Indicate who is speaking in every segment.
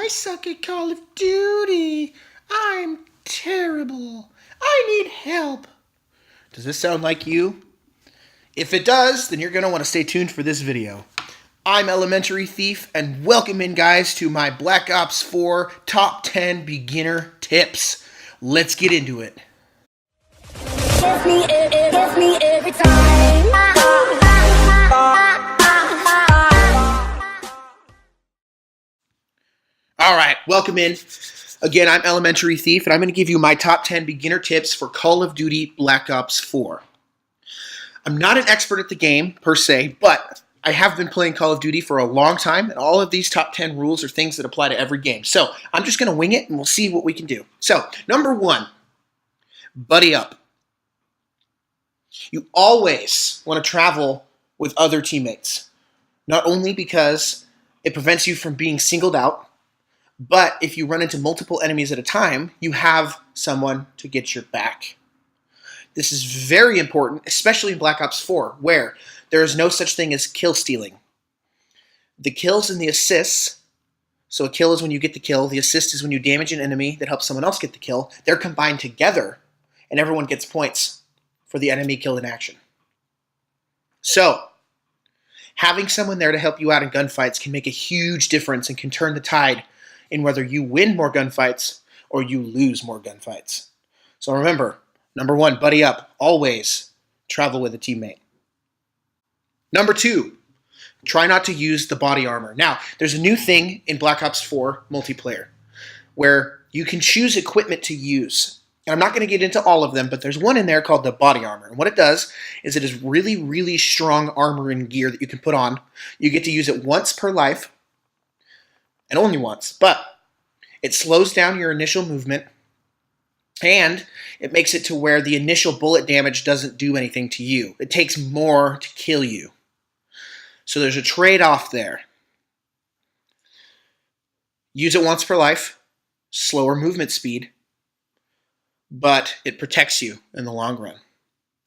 Speaker 1: I suck at Call of Duty. I'm terrible. I need help. Does this sound like you? If it does, then you're going to want to stay tuned for this video. I'm Elementary Thief, and welcome in, guys, to my Black Ops 4 Top 10 Beginner Tips. Let's get into it.
Speaker 2: Give me every time.
Speaker 1: All right, welcome in. Again, I'm Elementary Thief, and I'm going to give you my top 10 beginner tips for Call of Duty Black Ops 4. I'm not an expert at the game, per se, but I have been playing Call of Duty for a long time, and all of these top 10 rules are things that apply to every game. So I'm just going to wing it, and we'll see what we can do. So, number 1, buddy up. You always want to travel with other teammates, not only because it prevents you from being singled out, but if you run into multiple enemies at a time, you have someone to get your back. This is very important, especially in Black Ops 4, where there is no such thing as kill stealing. The kills and the assists, so a kill is when you get the kill, the assist is when you damage an enemy that helps someone else get the kill, they're combined together, and everyone gets points for the enemy killed in action. So, having someone there to help you out in gunfights can make a huge difference and can turn the tide in whether you win more gunfights or you lose more gunfights. So remember, number 1, buddy up. Always travel with a teammate. Number 2, try not to use the body armor. Now, there's a new thing in Black Ops 4 multiplayer where you can choose equipment to use. And I'm not going to get into all of them, but there's one in there called the body armor. And what it does is it is really, really strong armor and gear that you can put on. You get to use it once per life, and only once, but it slows down your initial movement, and it makes it to where the initial bullet damage doesn't do anything to you. It takes more to kill you. So there's a trade-off there. Use it once per life, slower movement speed, but it protects you in the long run.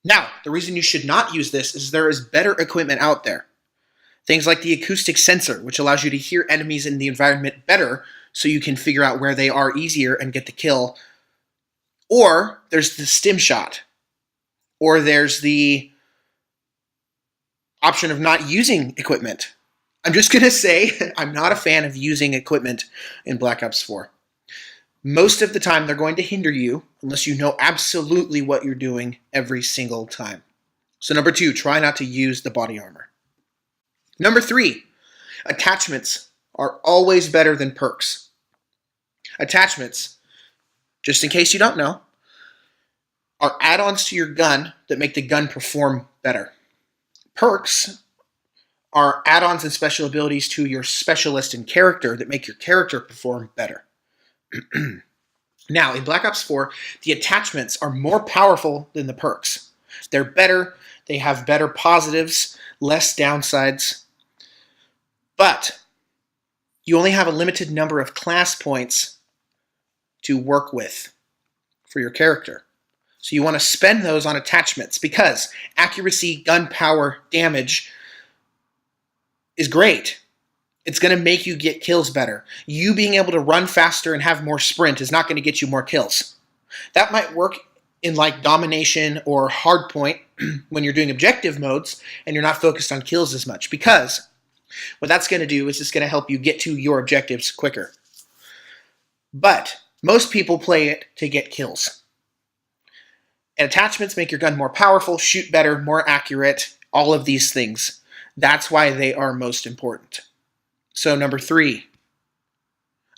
Speaker 1: Now, the reason you should not use this is there is better equipment out there. Things like the acoustic sensor, which allows you to hear enemies in the environment better so you can figure out where they are easier and get the kill. Or there's the stim shot. Or there's the option of not using equipment. I'm just going to say I'm not a fan of using equipment in Black Ops 4. Most of the time they're going to hinder you unless you know absolutely what you're doing every single time. So number 2, try not to use the body armor. Number 3, attachments are always better than perks. Attachments, just in case you don't know, are add-ons to your gun that make the gun perform better. Perks are add-ons and special abilities to your specialist and character that make your character perform better. Now, in Black Ops 4, the attachments are more powerful than the perks. They're better, they have better positives, less downsides, but you only have a limited number of class points to work with for your character. So you want to spend those on attachments because accuracy, gun power, damage is great. It's going to make you get kills better. You being able to run faster and have more sprint is not going to get you more kills. That might work in like domination or hardpoint when you're doing objective modes and you're not focused on kills as much, because what that's going to do is it's going to help you get to your objectives quicker. But most people play it to get kills. And attachments make your gun more powerful, shoot better, more accurate, all of these things. That's why they are most important. So number 3,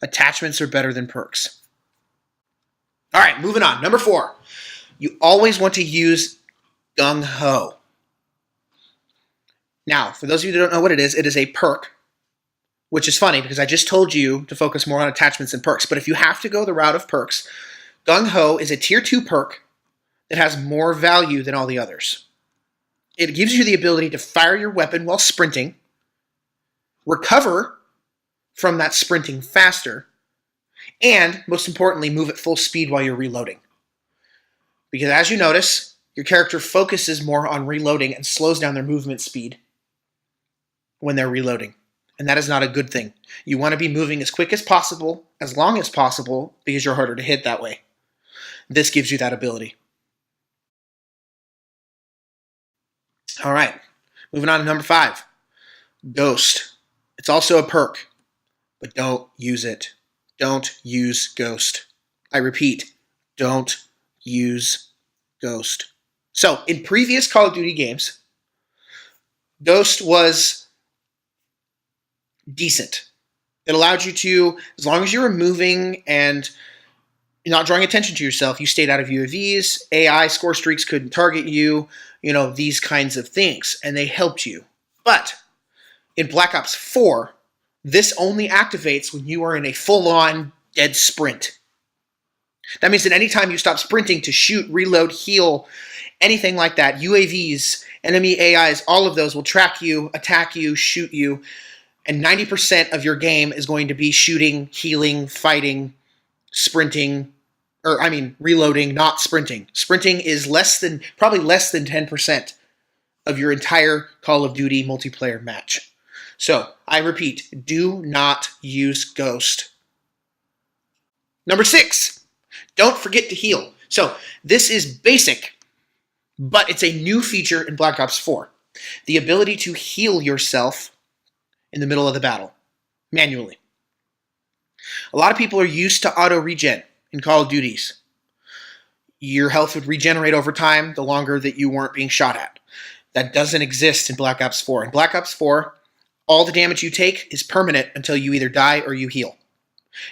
Speaker 1: attachments are better than perks. All right, moving on. Number 4, you always want to use Gung Ho. Now, for those of you that don't know what it is a perk, which is funny because I just told you to focus more on attachments than perks. But if you have to go the route of perks, Gung Ho is a tier 2 perk that has more value than all the others. It gives you the ability to fire your weapon while sprinting, recover from that sprinting faster, and, most importantly, move at full speed while you're reloading. Because as you notice, your character focuses more on reloading and slows down their movement speed when they're reloading. and that is not a good thing. You want to be moving as quick as possible, as long as possible, because you're harder to hit that way. This gives you that ability. All right, moving on to number 5, Ghost. It's also a perk, but don't use it. Don't use Ghost. I repeat, don't use Ghost. So, in previous Call of Duty games, Ghost was decent. It allowed you to, as long as you were moving and not drawing attention to yourself, you stayed out of UAVs, AI score streaks couldn't target you, these kinds of things, and they helped you. But in Black Ops 4, this only activates when you are in a full-on dead sprint. That means that anytime you stop sprinting to shoot, reload, heal, anything like that, UAVs, enemy AIs, all of those will track you, attack you, shoot you, and 90% of your game is going to be shooting, healing, fighting, sprinting, reloading, not sprinting. Sprinting is probably less than 10% of your entire Call of Duty multiplayer match. So, I repeat, do not use Ghost. Number 6, don't forget to heal. So, this is basic, but it's a new feature in Black Ops 4. The ability to heal yourself in the middle of the battle, manually. A lot of people are used to auto-regen in Call of Duties. Your health would regenerate over time the longer that you weren't being shot at. That doesn't exist in Black Ops 4. In Black Ops 4, all the damage you take is permanent until you either die or you heal.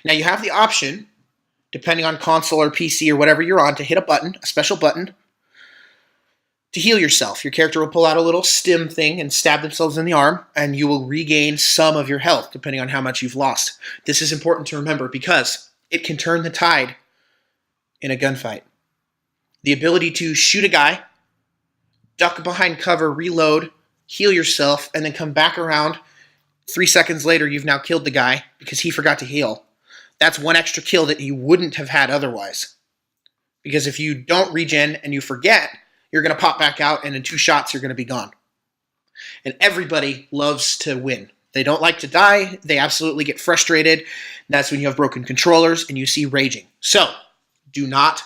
Speaker 1: Now you have the option, depending on console or PC or whatever you're on, to hit a special button, to heal yourself. Your character will pull out a little stim thing and stab themselves in the arm, and you will regain some of your health, depending on how much you've lost. This is important to remember because it can turn the tide in a gunfight. The ability to shoot a guy, duck behind cover, reload, heal yourself, and then come back around. 3 seconds later, you've now killed the guy because he forgot to heal. That's one extra kill that you wouldn't have had otherwise. Because if you don't regen and you forget, you're going to pop back out, and in 2 shots, you're going to be gone. And everybody loves to win. They don't like to die. They absolutely get frustrated. That's when you have broken controllers and you see raging. So, do not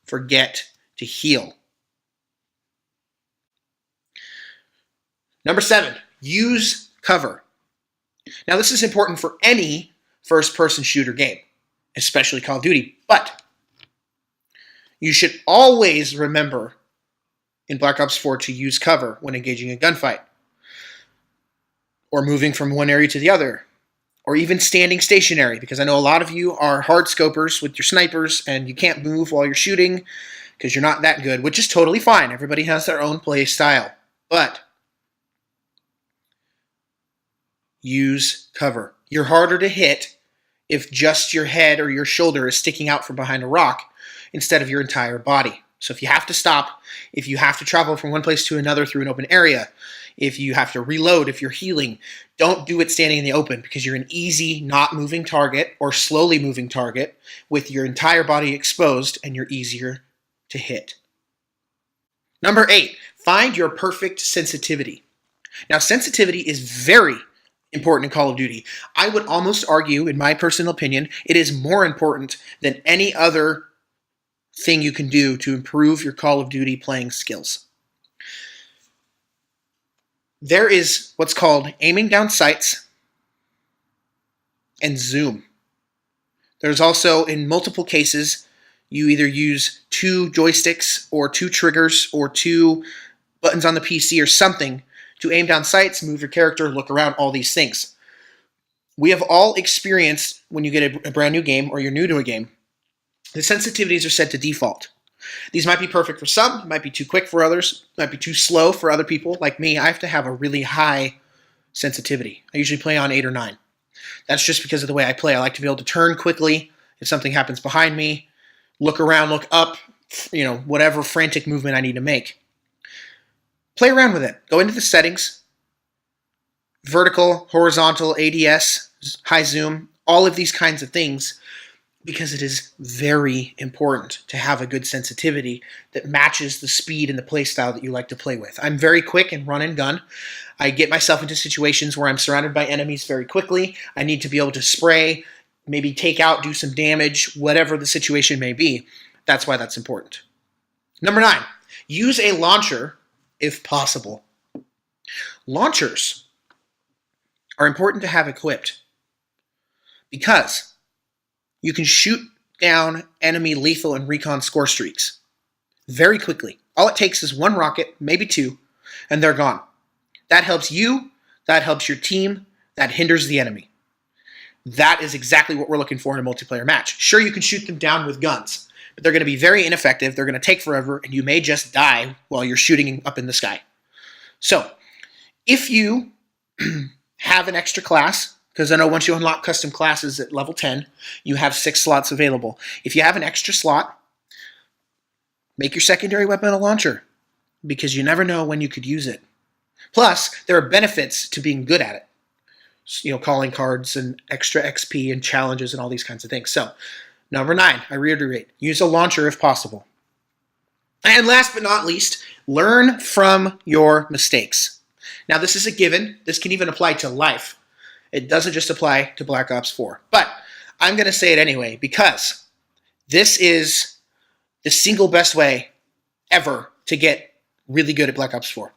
Speaker 1: forget to heal. Number 7, use cover. Now, this is important for any first-person shooter game, especially Call of Duty, but you should always remember in Black Ops 4 to use cover when engaging a gunfight, or moving from one area to the other, or even standing stationary, because I know a lot of you are hard scopers with your snipers and you can't move while you're shooting because you're not that good, which is totally fine. Everybody has their own play style, but use cover. You're harder to hit if just your head or your shoulder is sticking out from behind a rock instead of your entire body. So if you have to stop, if you have to travel from one place to another through an open area, if you have to reload, if you're healing, don't do it standing in the open because you're an easy, not moving target or slowly moving target with your entire body exposed and you're easier to hit. Number 8, find your perfect sensitivity. Now, sensitivity is very important in Call of Duty. I would almost argue, in my personal opinion, it is more important than any other thing you can do to improve your Call of Duty playing skills. There is what's called aiming down sights and zoom. There's also, in multiple cases, you either use 2 joysticks or 2 triggers or 2 buttons on the PC or something to aim down sights, move your character, look around, all these things. We have all experienced when you get a brand new game or you're new to a game, the sensitivities are set to default. These might be perfect for some, might be too quick for others, might be too slow for other people. Like me, I have to have a really high sensitivity. I usually play on 8 or 9. That's just because of the way I play. I like to be able to turn quickly if something happens behind me, look around, look up, whatever frantic movement I need to make. Play around with it. Go into the settings, vertical, horizontal, ADS, high zoom, all of these kinds of things. because it is very important to have a good sensitivity that matches the speed and the play style that you like to play with. I'm very quick and run and gun. I get myself into situations where I'm surrounded by enemies very quickly. I need to be able to spray, maybe take out, do some damage, whatever the situation may be. That's why that's important. Number 9, use a launcher if possible. Launchers are important to have equipped because you can shoot down enemy lethal and recon score streaks very quickly. All it takes is 1 rocket, maybe 2, and they're gone. That helps you, that helps your team, that hinders the enemy. That is exactly what we're looking for in a multiplayer match. Sure, you can shoot them down with guns, but they're going to be very ineffective, they're going to take forever, and you may just die while you're shooting up in the sky. So, if you have an extra class, because I know once you unlock custom classes at level 10, you have 6 slots available. If you have an extra slot, make your secondary weapon a launcher, because you never know when you could use it. Plus, there are benefits to being good at it. You know, calling cards and extra XP and challenges and all these kinds of things. So, number 9, I reiterate, use a launcher if possible. And last but not least, learn from your mistakes. Now, this is a given. This can even apply to life. It doesn't just apply to Black Ops 4. But I'm going to say it anyway because this is the single best way ever to get really good at Black Ops 4.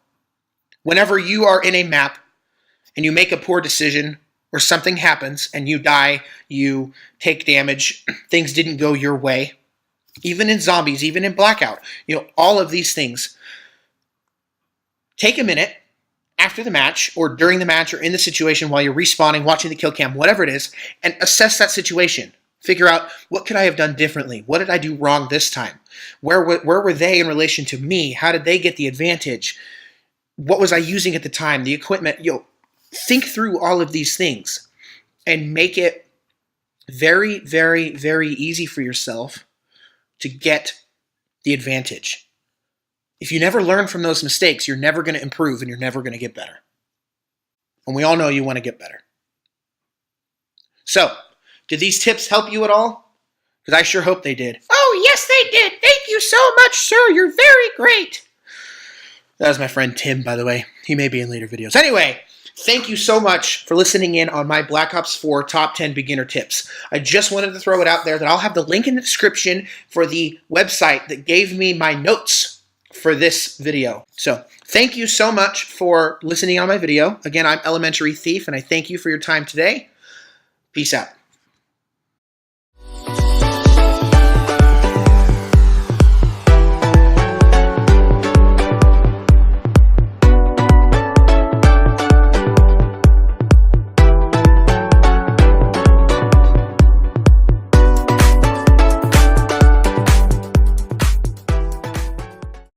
Speaker 1: Whenever you are in a map and you make a poor decision or something happens and you die, you take damage, things didn't go your way, even in zombies, even in Blackout, you know, all of these things, take a minute after the match or during the match or in the situation while you're respawning, watching the kill cam, whatever it is, and assess that situation. Figure out, what could I have done differently? What did I do wrong this time? Where were they in relation to me? How did they get the advantage? What was I using at the time? The equipment, think through all of these things and make it very, very, very easy for yourself to get the advantage. If you never learn from those mistakes, you're never going to improve and you're never going to get better. And we all know you want to get better. So, did these tips help you at all? Because I sure hope they did. Oh, yes, they did. Thank you so much, sir. You're very great. That was my friend Tim, by the way. He may be in later videos. Anyway, thank you so much for listening in on my Black Ops 4 Top 10 Beginner Tips. I just wanted to throw it out there that I'll have the link in the description for the website that gave me my notes for this video. So, thank you so much for listening on my video. Again, I'm Elementary Thief, and I thank you for your time today. Peace out.